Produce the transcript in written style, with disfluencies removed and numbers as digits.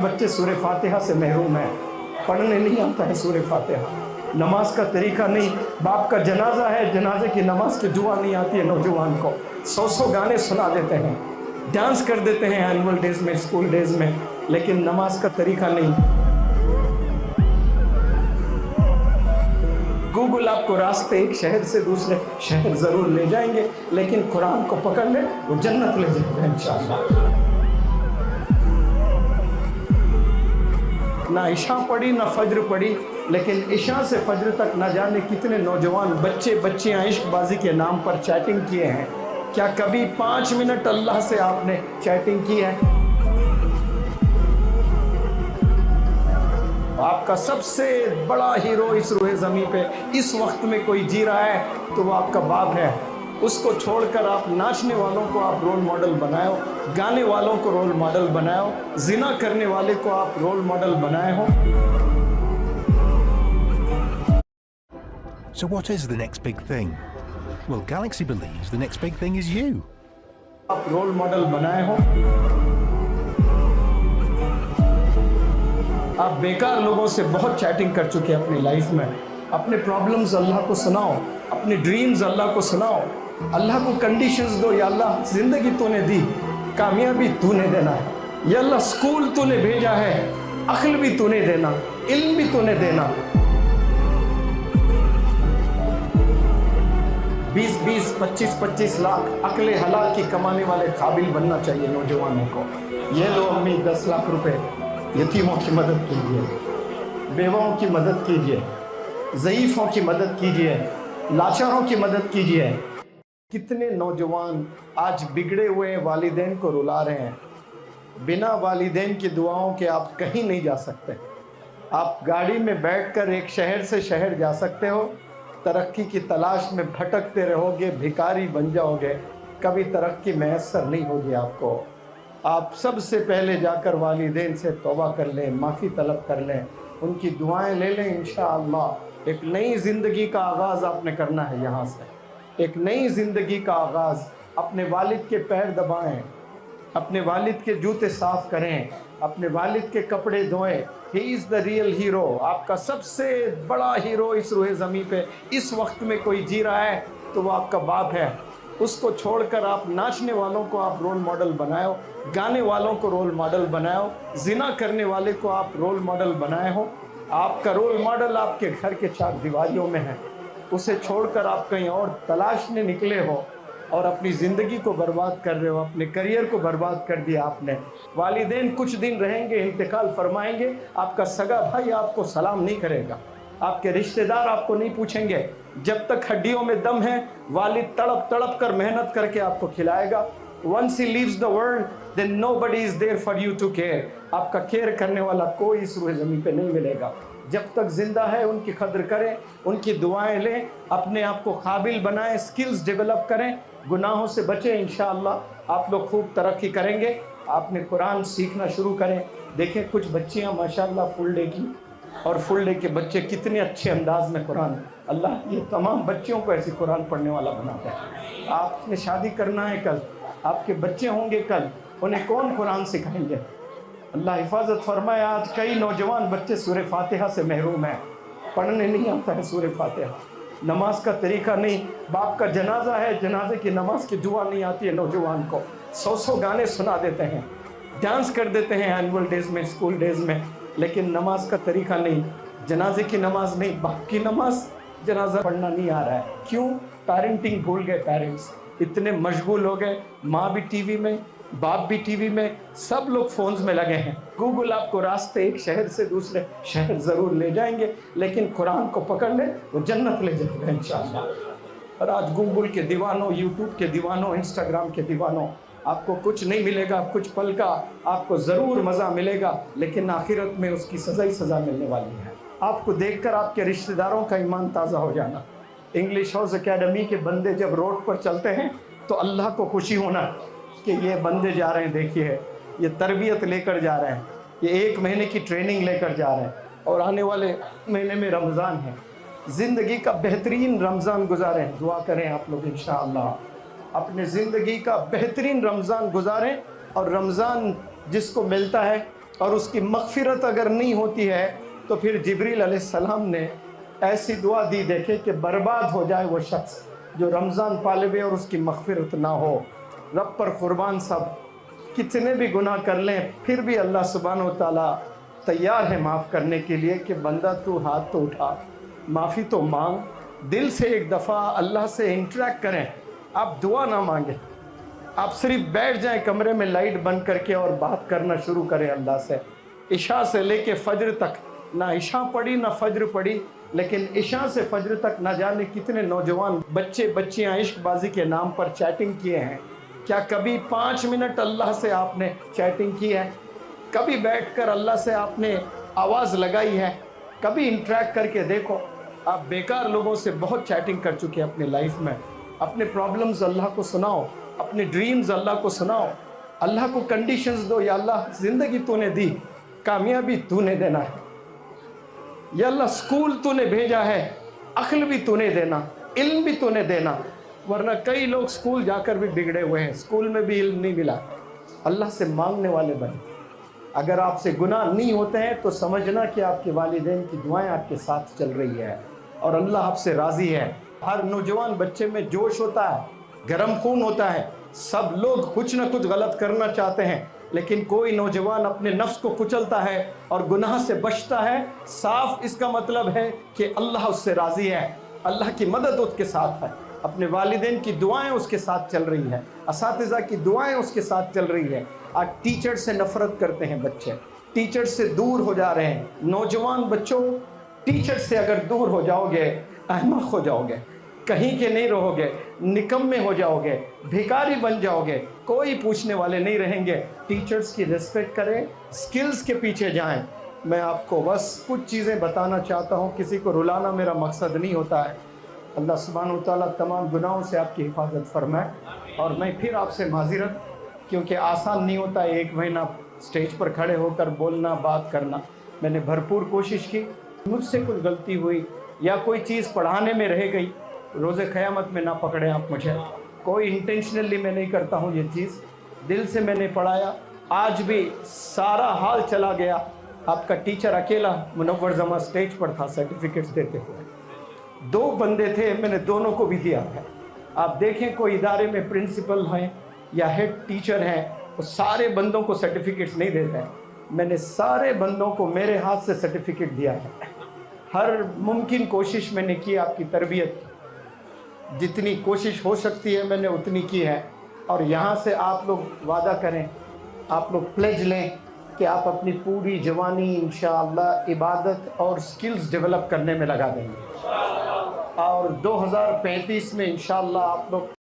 बच्चे सूरह फातिहा से महरूम हैं, पढ़ने नहीं आता है सूरह फातिहा, नमाज का तरीका नहीं, बाप का जनाजा है, जनाजे की नमाज की दुआ नहीं आती है नौजवान को, 100 गाने सुना देते हैं, डांस कर देते हैं एनुअल डेज में, स्कूल डेज में, लेकिन नमाज का तरीका नहीं। गूगल आपको रास्ते एक शहर से दूसरे शहर ज़रूर ले जाएंगे, लेकिन कुरान को पकड़ ले वो जन्नत ले जाएगा इंशाअल्लाह। ना इशा पढ़ी ना फज्र पढ़ी, लेकिन इशा से फज्र तक ना जाने कितने नौजवान बच्चे बच्चियां इश्कबाजी के नाम पर चैटिंग किए हैं। क्या कभी 5 मिनट अल्लाह से आपने चैटिंग की है? आपका सबसे बड़ा हीरो इस रूहे ज़मीन पे इस वक्त में कोई जी रहा है तो वो आपका बाप है। उसको छोड़कर आप नाचने वालों को आप रोल मॉडल बनाओ, गाने वालों को रोल मॉडल बनाओ, जिना करने वाले को आप रोल मॉडल बनाए हो। So what is the next big thing? Well, Galaxy believes the next big thing is you. आप रोल मॉडल बनाए हो। आप बेकार लोगों से बहुत चैटिंग कर चुके हैं अपनी लाइफ में। अपने प्रॉब्लम्स अल्लाह को सुनाओ, अपने ड्रीम्स अल्लाह को सुनाओ, अल्लाह को कंडीशंस दो। या अल्लाह जिंदगी तूने दी, कामयाबी तूने देना है। या अल्लाह स्कूल तूने भेजा है, अक्ल भी तूने देना, इल्म भी तूने देना। 20-20, 25-25 लाख अक्ले हलाल की कमाने वाले काबिल बनना चाहिए नौजवानों को। ये लो अम्मी 10 लाख रुपए, यतीमों की मदद कीजिए, बेवाओं की मदद कीजिए, ज़ईफ़ों की मदद कीजिए, लाचारों की मदद कीजिए। कितने नौजवान आज बिगड़े हुए वालिदैन को रुला रहे हैं। बिना वालिदैन की दुआओं के आप कहीं नहीं जा सकते। आप गाड़ी में बैठकर एक शहर से शहर जा सकते हो, तरक्की की तलाश में भटकते रहोगे, भिखारी बन जाओगे, कभी तरक्की मैसर नहीं होगी आपको। आप सबसे पहले जाकर वालिदैन से तौबा कर लें, माफ़ी तलब कर लें, उनकी दुआएं ले लें। इंशाअल्लाह एक नई ज़िंदगी का आगाज़ आपने करना है। यहाँ से एक नई ज़िंदगी का आगाज़। अपने वालिद के पैर दबाएं, अपने वालिद के जूते साफ़ करें, अपने वालिद के कपड़े धोएं। He is the real hero. आपका सबसे बड़ा हीरो इस रूहे ज़मीन पे इस वक्त में कोई जी रहा है तो वो आपका बाप है। उसको छोड़कर आप नाचने वालों को आप रोल मॉडल बनाओ, गाने वालों को रोल मॉडल बनाओ, जिना करने वाले को आप रोल मॉडल बनाए हो। आपका रोल मॉडल आपके घर के 4 दीवारियों में है, उसे छोड़कर आप कहीं और तलाशने निकले हो और अपनी ज़िंदगी को बर्बाद कर रहे हो, अपने करियर को बर्बाद कर दिया आपने। वालिदैन कुछ दिन रहेंगे, इंतकाल फरमाएंगे, आपका सगा भाई आपको सलाम नहीं करेगा, आपके रिश्तेदार आपको नहीं पूछेंगे। जब तक हड्डियों में दम है, वालिद तड़प तड़प कर मेहनत करके आपको खिलाएगा। Once he leaves the world, then nobody is there for you to care. आपका केयर करने वाला कोई इस रूह ज़मीन पे नहीं मिलेगा। जब तक जिंदा है उनकी कदर करें, उनकी दुआएं लें, अपने आप को काबिल बनाएं, स्किल्स डेवलप करें, गुनाहों से बचें। इंशाअल्लाह आप लोग खूब तरक्की करेंगे। आपने कुरान सीखना शुरू करें। देखें कुछ बच्चियां माशाअल्लाह फुल डे की, और फुल डे के बच्चे कितने अच्छे अंदाज में कुरान, अल्लाह ये तमाम बच्चियों को ऐसी कुरान पढ़ने वाला बनाता है। आपने शादी करना है कल, आपके बच्चे होंगे कल, उन्हें कौन कुरान सिखाएंगे? अल्लाह हिफाजत फरमाए। आज कई नौजवान बच्चे सूरह फातिहा से महरूम हैं, पढ़ने नहीं आता है सूरह फातिहा, नमाज का तरीका नहीं, बाप का जनाजा है, जनाजे की नमाज की दुआ नहीं आती है नौजवान को, 100 गाने सुना देते हैं, डांस कर देते हैं एनुअल डेज में, स्कूल डेज में, लेकिन नमाज का तरीका नहीं, जनाजे की नमाज नहीं, बाप की नमाज, जनाजा पढ़ना नहीं आ रहा है। क्यों? पेरेंटिंग भूल गए। पेरेंट्स इतने मशगूल हो गए, माँ भी टीवी में, बाप भी टीवी में, सब लोग फोन्स में लगे हैं। गूगल आपको रास्ते एक शहर से दूसरे शहर ज़रूर ले जाएंगे, लेकिन कुरान को पकड़ ले वो जन्नत ले जाएगा इंशाअल्लाह। और आज गूगल के दीवानों, यूट्यूब के दीवानों, इंस्टाग्राम के दीवानों, आपको कुछ नहीं मिलेगा, कुछ पल का आपको ज़रूर मज़ा मिलेगा, लेकिन आखिरत में उसकी सज़ा ही सज़ा मिलने वाली है। आपको देखकर आपके रिश्तेदारों का ईमान ताज़ा हो जाना। इंग्लिश हाउस एकेडमी के बंदे जब रोड पर चलते हैं तो अल्लाह को खुशी होना कि ये बंदे जा रहे हैं, देखिए ये तरबियत लेकर जा रहे हैं, ये 1 महीने की ट्रेनिंग लेकर जा रहे हैं, और आने वाले महीने में रमज़ान है। ज़िंदगी का बेहतरीन रमज़ान गुजारें। दुआ करें आप लोग इंशाअल्लाह अपने ज़िंदगी का बेहतरीन रमज़ान गुजारें। और रमज़ान जिसको मिलता है اور اس کی مغفرت اگر نہیں ہوتی ہے تو پھر جبریل علیہ السلام نے ایسی دعا دی، دیکھے کہ برباد ہو جائے وہ شخص جو رمضان پالے اور اس کی مغفرت نہ ہو۔ رب پر قربان صاحب، کتنے بھی گناہ کر لیں پھر بھی اللہ سبحانہ و تعالیٰ تیار ہے معاف کرنے کے لیے کہ بندہ تو ہاتھ تو اٹھا، معافی تو مانگ، دل سے ایک دفعہ اللہ سے انٹریکٹ کریں۔ آپ دعا نہ مانگیں، آپ صرف بیٹھ جائیں کمرے میں لائٹ بند کر کے اور بات کرنا شروع کریں اللہ سے۔ عشاء سے لے کے فجر تک، نہ عشاء پڑھی نہ فجر پڑھی، لیکن عشاء سے فجر تک نہ جانے کتنے نوجوان بچے بچیاں عشق بازی کے نام پر چیٹنگ کیے ہیں۔ کیا کبھی 5 منٹ اللہ سے آپ نے چیٹنگ کی ہے؟ کبھی بیٹھ کر اللہ سے آپ نے آواز لگائی ہے؟ کبھی انٹریکٹ کر کے دیکھو۔ آپ بیکار لوگوں سے بہت چیٹنگ کر چکے اپنے لائف میں۔ اپنے پرابلمز اللہ کو سناؤ، اپنے ڈریمز اللہ کو سناؤ، اللہ کو کنڈیشنز دو، یا اللہ زندگی تو نے دی، کامیابی تو نے دینا ہے، یا اللہ سکول تو نے بھیجا ہے، عقل بھی تو نے دینا، علم بھی تو نے دینا، ورنہ کئی لوگ سکول جا کر بھی بگڑے ہوئے ہیں، سکول میں بھی علم نہیں ملا۔ اللہ سے مانگنے والے بنے۔ اگر آپ سے گناہ نہیں ہوتے ہیں تو سمجھنا کہ آپ کے والدین کی دعائیں آپ کے ساتھ چل رہی ہے اور اللہ آپ سے راضی ہے۔ ہر نوجوان بچے میں جوش ہوتا ہے، گرم خون ہوتا ہے، سب لوگ کچھ نہ کچھ غلط کرنا چاہتے ہیں، لیکن کوئی نوجوان اپنے نفس کو کچلتا ہے اور گناہ سے بچتا ہے، صاف اس کا مطلب ہے کہ اللہ اس سے راضی ہے، اللہ کی مدد اس کے ساتھ ہے، اپنے والدین کی دعائیں اس کے ساتھ چل رہی ہیں، اساتذہ کی دعائیں اس کے ساتھ چل رہی ہیں۔ آج ٹیچر سے نفرت کرتے ہیں بچے، ٹیچر سے دور ہو جا رہے ہیں۔ نوجوان بچوں، ٹیچر سے اگر دور ہو جاؤ گے احمق ہو جاؤ گے، کہیں کے نہیں رہو گے، نکمے ہو جاؤ گے، بھیکاری بن جاؤ گے، کوئی پوچھنے والے نہیں رہیں گے۔ ٹیچرز کی ریسپیکٹ کریں، سکلز کے پیچھے جائیں۔ میں آپ کو بس کچھ چیزیں بتانا چاہتا ہوں، کسی کو رلانا میرا مقصد نہیں ہوتا ہے۔ اللہ سبحانہ و تعالیٰ تمام گناہوں سے آپ کی حفاظت فرمائے۔ اور میں پھر آپ سے معذرت، کیونکہ آسان نہیں ہوتا ہے 1 مہینہ سٹیج پر کھڑے ہو کر بولنا، بات کرنا۔ میں نے بھرپور کوشش کی، مجھ سے کچھ غلطی ہوئی یا کوئی چیز پڑھانے میں رہ گئی، روز قیامت میں نہ پکڑیں آپ مجھے۔ کوئی انٹینشنلی میں نہیں کرتا ہوں یہ چیز، دل سے میں نے پڑھایا۔ آج بھی سارا حال چلا گیا، آپ کا ٹیچر اکیلا منور زماں سٹیج پر تھا سرٹیفکیٹس دیتے ہوئے۔ 2 بندے تھے، میں نے دونوں کو بھی دیا ہے۔ آپ دیکھیں کوئی ادارے میں پرنسپل ہیں یا ہیڈ ٹیچر ہیں، وہ سارے بندوں کو سرٹیفکیٹس نہیں دیتے ہیں، میں نے سارے بندوں کو میرے ہاتھ سے سرٹیفکیٹ دیا ہے۔ ہر ممکن کوشش میں نے کی آپ کی تربیت کی، جتنی کوشش ہو سکتی ہے میں نے اتنی کی ہے۔ اور یہاں سے آپ لوگ وعدہ کریں، آپ لوگ پلیج لیں کہ آپ اپنی پوری جوانی انشاءاللہ عبادت اور سکلز ڈیولپ کرنے میں لگا دیں گے، اور 2035 میں انشاءاللہ آپ لوگ